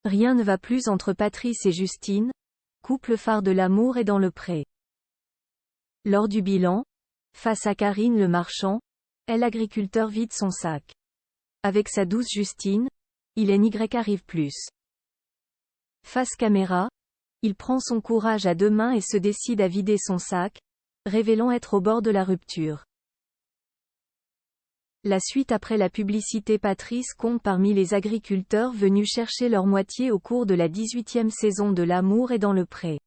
Rien ne va plus entre Patrice et Justine, couple phare de l'amour et dans le pré. Lors du bilan, face à Karine le marchand, l'agriculteur vide son sac. Avec sa douce Justine, il n'y arrive plus. Face caméra, il prend son courage à deux mains et se décide à vider son sac, révélant être au bord de la rupture. La suite après la publicité. Patrice compte parmi les agriculteurs venus chercher leur moitié au cours de la 18e saison de L'amour est dans le pré.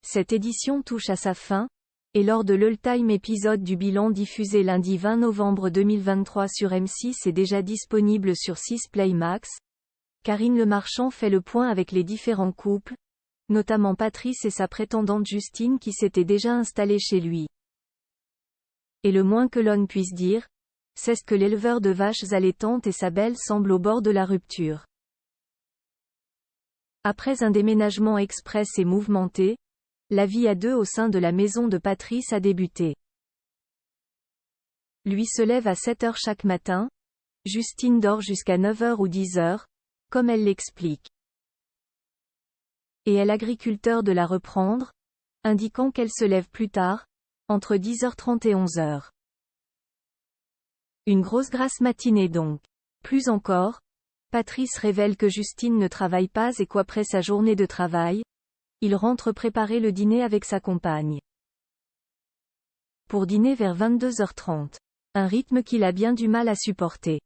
Cette édition touche à sa fin, et lors de l'ultime épisode du bilan diffusé lundi 20 novembre 2023 sur M6 et déjà disponible sur 6 Play Max, Karine Le Marchand fait le point avec les différents couples, notamment Patrice et sa prétendante Justine qui s'étaient déjà installés chez lui. Et le moins que l'on puisse dire, c'est que l'éleveur de vaches allaitantes et sa belle semblent au bord de la rupture. Après un déménagement express et mouvementé, la vie à deux au sein de la maison de Patrice a débuté. Lui se lève à 7 h chaque matin, Justine dort jusqu'à 9 h ou 10 h, comme elle l'explique. Et est l'agriculteur de la reprendre, indiquant qu'elle se lève plus tard, entre 10h30 et 11 h. Une grosse grasse matinée donc. Plus encore, Patrice révèle que Justine ne travaille pas et qu'après sa journée de travail, il rentre préparer le dîner avec sa compagne. Pour dîner vers 22h30. Un rythme qu'il a bien du mal à supporter.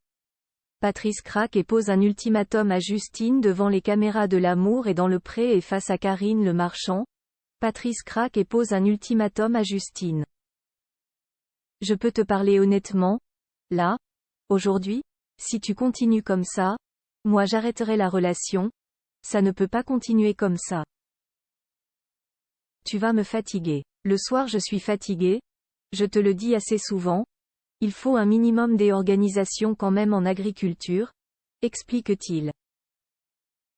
Patrice craque et pose un ultimatum à Justine devant les caméras de L'amour est dans le pré et face à Karine Le Marchand. Patrice craque et pose un ultimatum à Justine. Je peux te parler honnêtement, là, aujourd'hui, si tu continues comme ça, moi j'arrêterai la relation, ça ne peut pas continuer comme ça. Tu vas me fatiguer. Le soir je suis fatigué, je te le dis assez souvent, il faut un minimum d'organisation quand même en agriculture, explique-t-il.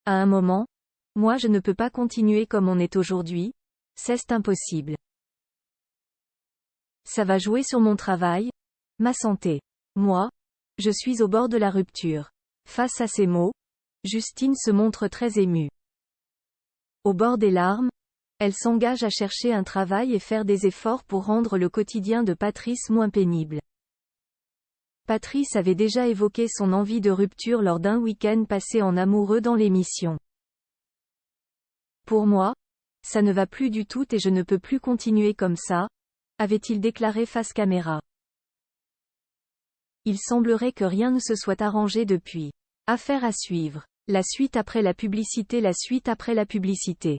À un moment, moi je ne peux pas continuer comme on est aujourd'hui, c'est impossible. Ça va jouer sur mon travail, ma santé. Moi, je suis au bord de la rupture. Face à ces mots, Justine se montre très émue. Au bord des larmes, elle s'engage à chercher un travail et faire des efforts pour rendre le quotidien de Patrice moins pénible. Patrice avait déjà évoqué son envie de rupture lors d'un week-end passé en amoureux dans l'émission. Pour moi, ça ne va plus du tout et je ne peux plus continuer comme ça, avait-il déclaré face caméra. Il semblerait que rien ne se soit arrangé depuis. Affaire à suivre. La suite après la publicité. La suite après la publicité.